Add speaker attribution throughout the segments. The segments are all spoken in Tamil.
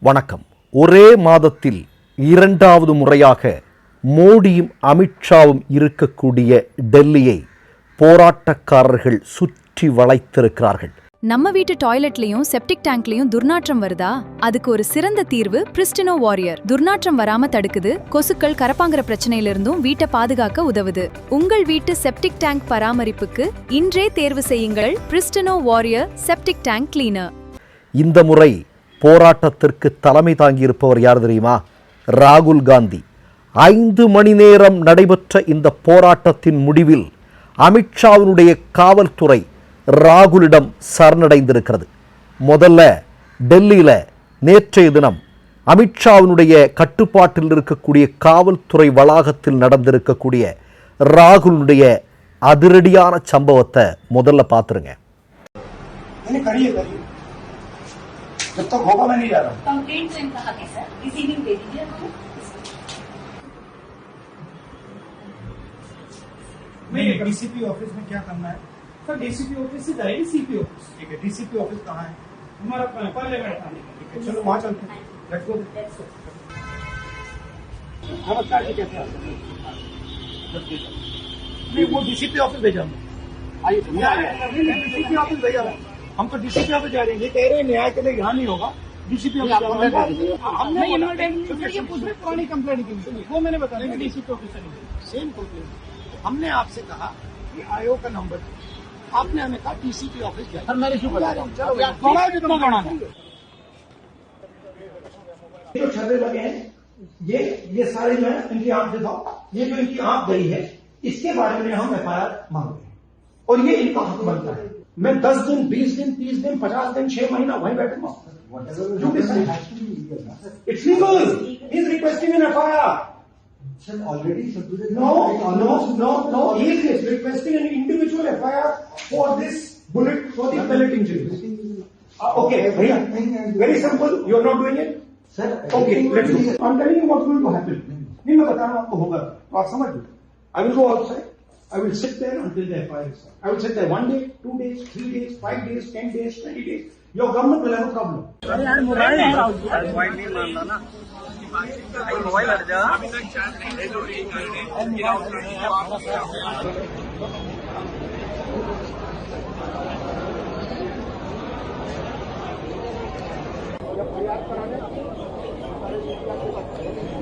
Speaker 1: வணக்கம். ஒரே மாதத்தில் இரண்டாவது முறையாக மோடியும் அமித்ஷாவும் இருக்கக்கூடிய டெல்லியை போராட்டக்காரர்கள் சுற்றி வளைத்திருக்கிறார்கள்.
Speaker 2: நம்ம வீட்டு டாய்லெட்லயும் செப்டிக் டேங்க்லயும் துர்நாற்றம் வருதா? அதுக்கு ஒரு சிறந்த தீர்வு பிரிஸ்டினோ வாரியர். துர்நாற்றம் வராம தடுக்குது, கொசுக்கள் கரப்பாங்கிற பிரச்சனையிலிருந்தும் வீட்டை பாதுகாக்க உதவுது. உங்கள் வீட்டு செப்டிக் டேங்க் பராமரிப்புக்கு இன்றே தேர்வு செய்யுங்கள் பிரிஸ்டினோ வாரியர் செப்டிக் டேங்க் கிளீனர்.
Speaker 1: இந்த முறை போராட்டத்திற்கு தலைமை தாங்கியிருப்பவர் யார் தெரியுமா? ராகுல் காந்தி. 5 மணி நேரம் நடைபெற்ற இந்த போராட்டத்தின் முடிவில் அமித்ஷாவினுடைய காவல்துறை ராகுலிடம் சரணடைந்திருக்கிறது. முதல்ல டெல்லியில் நேற்றைய தினம் அமித்ஷாவினுடைய கட்டுப்பாட்டில் இருக்கக்கூடிய காவல்துறை வளாகத்தில் நடந்திருக்கக்கூடிய ராகுலுடைய அதிரடியான சம்பவத்தை முதல்ல பார்த்துருங்க.
Speaker 3: जब तक होगा मैं नहीं जा रहा हूँ।
Speaker 4: कंप्लेंट सेंड कहा गया सर, रिसीविंग दे दीजिए हमको।
Speaker 3: नहीं डीसीपी ऑफिस में क्या करना है सर? डीसीपी ऑफिस से जाएगी सीपी ऑफिस। ठीक है, डीसीपी ऑफिस कहाँ है? हमारा पार्लियामेंट थाने। ठीक है, चलो वहाँ चलते हैं। Let's go. नमस्कार जी, कैसे हैं? नहीं वो डीसीपी ऑफिस भेजा हूँ। आइए डीसीपी ऑफिस भेजा हूँ। हम तो डीसीपी ऑफिस जा रहे हैं। ये कह रहे हैं न्याय के लिए यहाँ नहीं होगा, डीसीपी ऑफिस हमने पुरानी कंप्लेंट की वो मैंने बताया डीसीपी ऑफिस सेम कंप्लेंट। हमने आपसे कहा कि आयोग का नंबर, आपने हमें कहा डीसीपी ऑफिस जाए। मैंने क्यों बताया? जितना बढ़ा जो छर्रे लगे हैं ये सारे जो है इनकी आंख दिखाओ। ये जो इनकी आंख गई है इसके बारे में हम एफआईआर मांग रहे हैं और ये इनका हक बनता है। मैं 10 दिन 20 दिन 30 दिन 50 दिन 6 महीना वहीं बैठूंगा। It's legal. He is requesting an FIR. No. He is requesting an individual FIR for this bullet, for the pellet injury. Okay, भैया, very simple. You are not doing it, sir. Okay, let's do. I'm telling you what's going to happen. नहीं मैं बता रहा हूँ आपको होगा, तो आप समझ लो. I will go outside. I will sit there until the FIR is done. I will sit there 1 day, 2 days, 3 days, 5 days, 10 days, 20 days. Your government will have a problem. Mobile नहीं मानना ना. मोबाइल हट जा.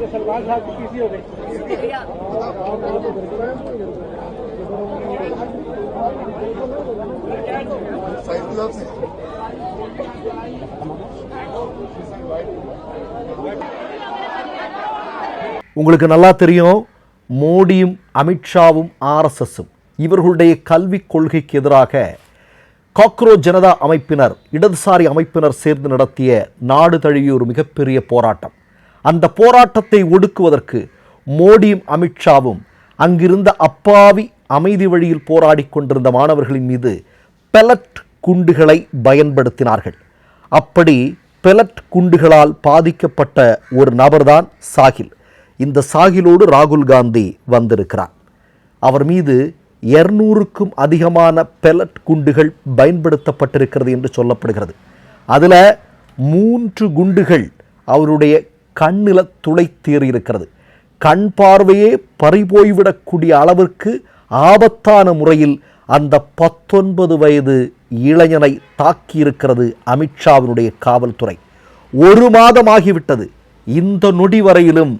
Speaker 3: ये सरकार साहब की किसी हो गई.
Speaker 1: உங்களுக்கு நல்லா தெரியும், மோடியும் அமித்ஷாவும் ஆர்எஸ்எஸும் இவர்களுடைய கல்விக் கொள்கைக்கு எதிராக காக்ரோச் ஜனதா அமைப்பினர், இடதுசாரி அமைப்பினர் சேர்ந்து நடத்திய நாடு தழுவிய ஒரு மிகப்பெரிய போராட்டம். அந்த போராட்டத்தை ஒடுக்குவதற்கு மோடியும் அமித்ஷாவும் அங்கிருந்த அப்பாவி அமைதி வழியில் போராடி கொண்டிருந்த மாணவர்களின் மீது பெலட் குண்டுகளை பயன்படுத்தினார்கள். அப்படி பெலட் குண்டுகளால் பாதிக்கப்பட்ட ஒரு நபர்தான் சாஹில். இந்த சாஹிலோடு ராகுல் காந்தி வந்திருக்கிறார். அவர் மீது 200க்கும் அதிகமான பெலட் குண்டுகள் பயன்படுத்தப்பட்டிருக்கிறது என்று சொல்லப்படுகிறது. அதில் 3 குண்டுகள் அவருடைய கண்ணில் துளைத்தேறியிருக்கிறது. கண் பார்வையே பறிபோய்விடக்கூடிய அளவிற்கு ஆபத்தான முறையில் அந்த 19 வயது இளைஞனை தாக்கியிருக்கிறது அமித்ஷாவினுடைய காவல்துறை. 1 மாதம் ஆகிவிட்டது. இந்த நொடி வரையிலும்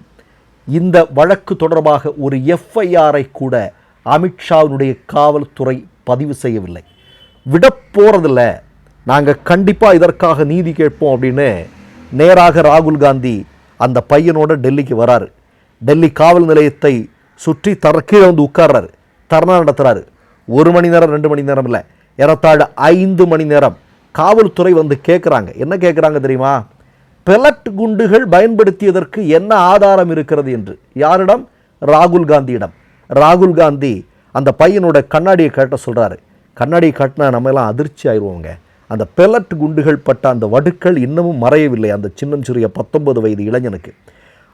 Speaker 1: இந்த வழக்கு தொடர்பாக ஒரு எஃப்ஐஆரை கூட அமித்ஷாவினுடைய காவல்துறை பதிவு செய்யவில்லை. விடப்போறதில்ல, நாங்கள் கண்டிப்பாக இதற்காக நீதி கேட்போம் அப்படின்னு நேராக ராகுல் காந்தி அந்த பையனோட டெல்லிக்கு வராரு. டெல்லி காவல் நிலையத்தை சுற்றி கீழே வந்து உட்கார்றாரு, தர்ணா நடத்துகிறாரு. 1 மணி நேரம் 2 மணி நேரம் இல்லை, ஏறத்தாழ 5 மணி நேரம் காவல்துறை வந்து கேட்குறாங்க. என்ன கேட்குறாங்க தெரியுமா? பெலட் குண்டுகள் பயன்படுத்தியதற்கு என்ன ஆதாரம் இருக்கிறது என்று. யாரிடம்? ராகுல் காந்தியிடம். ராகுல் காந்தி அந்த பையனோட கண்ணாடியை காட்ட சொல்கிறாரு. கண்ணாடியை காட்டினா நம்ம எல்லாம் அதிர்ச்சி ஆயிடுவோங்க. அந்த பெலட் குண்டுகள் பட்ட அந்த வடுக்கள் இன்னமும் மறையவில்லை அந்த சின்னஞ்சிறிய 19 வயது இளைஞனுக்கு.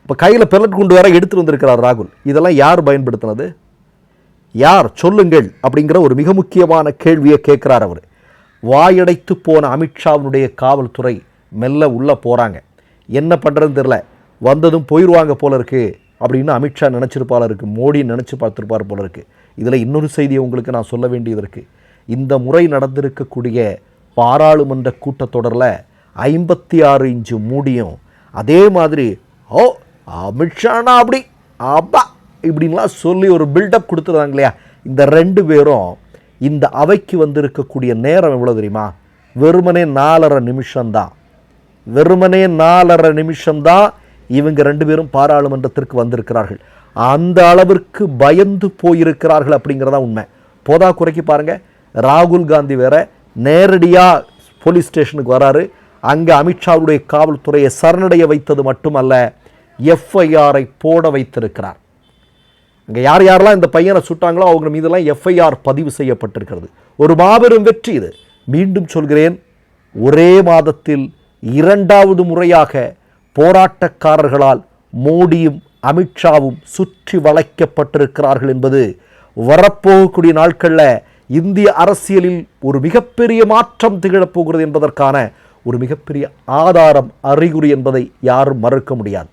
Speaker 1: இப்போ கையில் பெலட் குண்டு வேற எடுத்துட்டு வந்திருக்கிறார் ராகுல். இதெல்லாம் யார் பயன்படுத்தினது? யார் சொல்லுங்கள் அப்படிங்கிற ஒரு மிக முக்கியமான கேள்வியை கேட்குறார் அவர். வாயடைத்து போன அமித்ஷாவினுடைய காவல்துறை மெல்ல உள்ளே போகிறாங்க. என்ன பண்ணுறதுன்னு தெரில, வந்ததும் போயிடுவாங்க போல இருக்குது அப்படின்னு அமித்ஷா நினச்சிருப்பால இருக்குது, மோடி நினச்சி பார்த்துருப்பார் போல இருக்குது. இதில் இன்னொரு செய்தியை உங்களுக்கு நான் சொல்ல வேண்டியது இருக்குது. இந்த முறை நடந்திருக்கக்கூடிய பாராளுமன்ற கூட்டத்தொடரில் 56 இன்ச்சு மூடியும் அதே மாதிரி அமித்ஷானா அப்படி அப்பா இப்படின்லாம் சொல்லி ஒரு பில்டப் கொடுத்துருந்தாங்க இல்லையா. இந்த 2 பேரும் இந்த அவைக்கு வந்திருக்கக்கூடிய நேரம் எவ்வளோ தெரியுமா? வெறுமனே 4.5 நிமிஷம்தான். வெறுமனே 4.5 நிமிஷம்தான் இவங்க 2 பேரும் பாராளுமன்றத்திற்கு வந்திருக்கிறார்கள். அந்த அளவிற்கு பயந்து போயிருக்கிறார்கள் அப்படிங்கிறதா உண்மை. போதா குறைக்கு பாருங்கள், ராகுல் காந்தி வேற நேரடியாக போலீஸ் ஸ்டேஷனுக்கு வராரு. அங்கே அமித்ஷாவுடைய காவல்துறையை சரணடைய வைத்தது மட்டுமல்ல, எஃப்ஐஆரை போட வைத்திருக்கிறார். இங்கே யார் யாரெல்லாம் இந்த பையனை சுட்டாங்களோ அவங்க மீதெல்லாம் எஃப்ஐஆர் பதிவு செய்யப்பட்டிருக்கிறது. ஒரு மாபெரும் வெற்றி இது. மீண்டும் சொல்கிறேன், ஒரே மாதத்தில் 2வது முறையாக போராட்டக்காரர்களால் மோடியும் அமித்ஷாவும் சுற்றி வளைக்கப்பட்டிருக்கிறார்கள் என்பது வரப்போகக்கூடிய நாட்களில் இந்திய அரசியலில் ஒரு மிகப்பெரிய மாற்றம் திகழப்போகிறது என்பதற்கான ஒரு மிகப்பெரிய ஆதாரம், அறிகுறி என்பதை யாரும் மறுக்க முடியாது.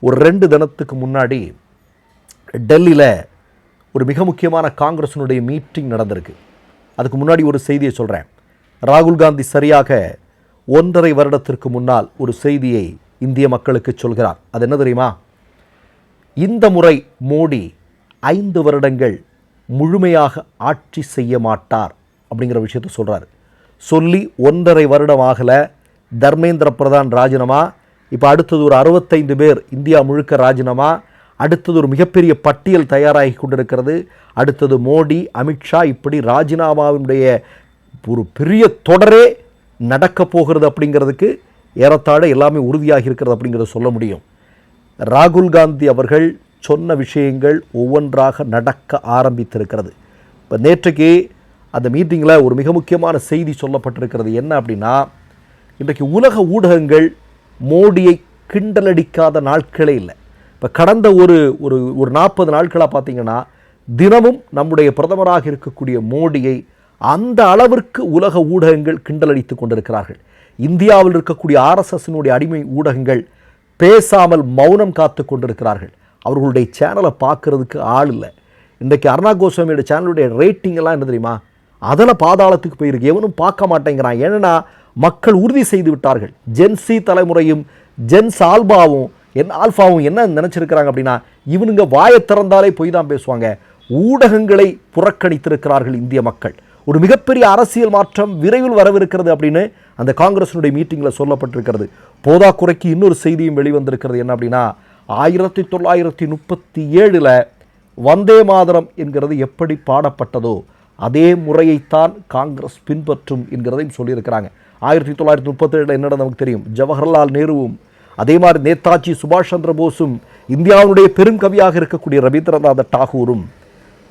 Speaker 1: ஒரு 2 தினத்துக்கு முன்னாடி டெல்லியில் ஒரு மிக முக்கியமான காங்கிரஸினுடைய மீட்டிங் நடந்திருக்கு. அதுக்கு முன்னாடி ஒரு செய்தியை சொல்கிறேன். ராகுல் காந்தி சரியாக 1.5 வருடத்திற்கு முன்னால் ஒரு செய்தியை இந்திய மக்களுக்கு சொல்கிறார். அது என்ன தெரியுமா? இந்த முறை மோடி 5 வருடங்கள் முழுமையாக ஆட்சி செய்ய மாட்டார் அப்படிங்கிற விஷயத்தை சொல்கிறார். சொல்லி 1.5 வருடம் ஆகலை. தர்மேந்திர பிரதான் ராஜினாமா, இப்போ அடுத்தது ஒரு 65 பேர் இந்தியா முழுக்க ராஜினாமா, அடுத்தது ஒரு மிகப்பெரிய பட்டியல் தயாராகி கொண்டிருக்கிறது. அடுத்தது மோடி, அமித்ஷா, இப்படி ராஜினாமாவினுடைய ஒரு பெரிய தொடரே நடக்கப் போகிறது அப்படிங்கிறதுக்கு ஏறத்தாழ எல்லாமே உறுதியாகி இருக்கிறது அப்படிங்கிறத சொல்ல முடியும். ராகுல் காந்தி அவர்கள் சொன்ன விஷயங்கள் ஒவ்வொன்றாக நடக்க ஆரம்பித்திருக்கிறது. இப்போ நேற்றைக்கு அந்த மீட்டிங்கில் ஒரு மிக முக்கியமான செய்தி சொல்லப்பட்டிருக்கிறது. என்ன அப்படின்னா, இன்றைக்கு உலக ஊடகங்கள் மோடியை கிண்டலடிக்காத நாட்களே இல்லை. இப்போ கடந்த ஒரு 40 நாட்களாக பார்த்தீங்கன்னா தினமும் நம்முடைய பிரதமராக இருக்கக்கூடிய மோடியை அந்த அளவிற்கு உலக ஊடகங்கள் கிண்டலடித்து கொண்டிருக்கிறார்கள். இந்தியாவில் இருக்கக்கூடிய RSSனுடைய அடிமை ஊடகங்கள் பேசாமல் மௌனம் காத்து கொண்டிருக்கிறார்கள். அவர்களுடைய சேனலை பார்க்கறதுக்கு ஆள் இல்லை. இன்றைக்கு அருணா கோஸ்வாமியோட சேனலுடைய ரேட்டிங் எல்லாம் என்ன தெரியுமா? அதில் பாதாளத்துக்கு போயிருக்கு. எவனும் பார்க்க மாட்டேங்கிறான். ஏன்னா மக்கள் உறுதி செய்து விட்டார்கள். ஜென்சி தலைமுறையும் ஜென்ஸ் ஆல்பாவும் என்ன நினச்சிருக்கிறாங்க அப்படின்னா, இவனுங்க வாயை திறந்தாலே போய் தான் பேசுவாங்க. ஊடகங்களை புறக்கணித்திருக்கிறார்கள் இந்திய மக்கள். ஒரு மிகப்பெரிய அரசியல் மாற்றம் விரைவில் வரவிருக்கிறது அப்படின்னு அந்த காங்கிரஸினுடைய மீட்டிங்கில் சொல்லப்பட்டிருக்கிறது. போதாக்குறைக்கு இன்னொரு செய்தியும் வெளிவந்திருக்கிறது. என்ன அப்படின்னா, 1937 வந்தே மாதரம் என்கிறது எப்படி பாடப்பட்டதோ அதே முறையைத்தான் காங்கிரஸ் பின்பற்றும் என்கிறதையும் சொல்லியிருக்கிறாங்க. 1937 என்ன நமக்கு தெரியும். ஜவஹர்லால் நேருவும் அதே மாதிரி நேதாஜி சுபாஷ் சந்திர போஸும் இந்தியாவுடைய பெருங்கவியாக இருக்கக்கூடிய ரவீந்திரநாத் டாகூரும்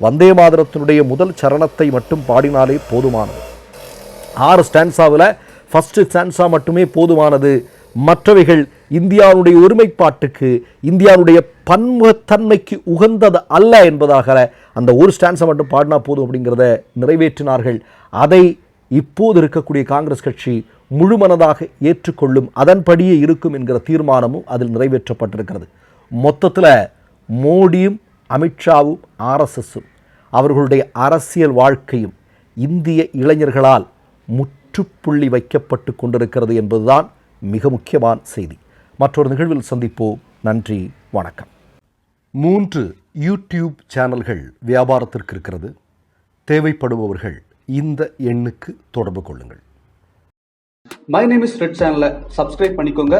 Speaker 1: வந்தே மாதரத்தினுடைய முதல் சரணத்தை மட்டும் பாடினாலே போதுமானது. 6 ஸ்டான்ஸாவில் ஃபஸ்ட்டு ஸ்டான்ஸா மட்டுமே போதுமானது. மற்றவைகள் இந்தியாவுடைய ஒருமைப்பாட்டுக்கு, இந்தியாவுடைய பன்முகத்தன்மைக்கு உகந்தது அல்ல என்பதாக அந்த ஒரு ஸ்டான்ஸை மட்டும் பாடினா போதும் அப்படிங்கிறத நிறைவேற்றினார்கள். அதை இப்போது இருக்கக்கூடிய காங்கிரஸ் கட்சி முழுமனதாக ஏற்றுக்கொள்ளும், அதன்படியே இருக்கும் என்கிற தீர்மானமும் அதில் நிறைவேற்றப்பட்டிருக்கிறது. மொத்தத்தில் மோடியும் அமித்ஷாவும் RSSும் அவர்களுடைய அரசியல் வாழ்க்கையும் இந்திய இளைஞர்களால் முற்றுப்புள்ளி வைக்கப்பட்டு கொண்டிருக்கிறது என்பதுதான் மிக முக்கியமான செய்தி. மற்றொரு நிகழ்வில் சந்திப்போம். நன்றி, வணக்கம். 3 யூடியூப் சேனல்கள் வியாபாரத்திற்கு இருக்கிறது. தேவைப்படுபவர்கள் இந்த எண்ணுக்கு தொடர்பு கொள்ளுங்கள்.
Speaker 5: மை நேம் இஸ் ரெட் சேனலை சப்ஸ்கிரைப் பண்ணிக்கோங்க.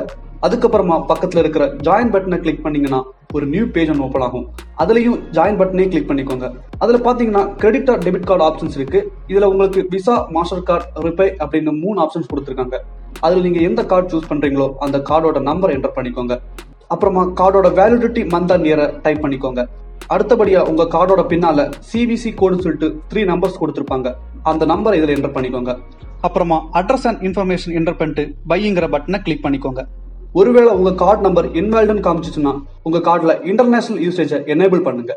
Speaker 5: அதுக்கப்புறமா பக்கத்தில் இருக்கிற ஜாயின் பட்டனை கிளிக் பண்ணீங்கன்னா ஒரு நியூ பேஜ் ஒன்று ஓப்பன் ஆகும். அதுலயும் ஜாயின் பட்டனே கிளிக் பண்ணிக்கோங்க. அதுல பாத்தீங்கன்னா credit R debit card options இருக்கு. இதுல உங்களுக்கு விசா, மாஸ்டர் கார்டு, ரிப்பே அப்படின்னு 3 ஆப்ஷன்ஸ் கொடுத்துருக்காங்க. அதுல நீங்க எந்த கார்டு சூஸ் பண்றீங்களோ அந்த கார்டோட நம்பர் என்டர் பண்ணிக்கோங்க. அப்புறமா கார்டோட வேலிடிட்டி மந்த் அண்ட் இயரை டைப் பண்ணிக்கோங்க. அடுத்தபடியா உங்க கார்டோட பின்னால CVC கோடுன்னு சொல்லிட்டு 3 நம்பர்ஸ் கொடுத்துருப்பாங்க. அந்த நம்பர் இதுல என்டர் பண்ணிக்கோங்க. அப்புறமா அட்ரஸ் அண்ட் இன்ஃபர்மேஷன் என்டர் பண்ணிட்டு பைங்கிற பட்டனை கிளிக் பண்ணிக்கோங்க. ஒருவேளை உங்க கார்டு நம்பர் இன்வாலிட்னு காமிச்சிச்சுன்னா உங்க கார்டுல இன்டர்நேஷனல் யூசேஜை எனேபிள் பண்ணுங்க.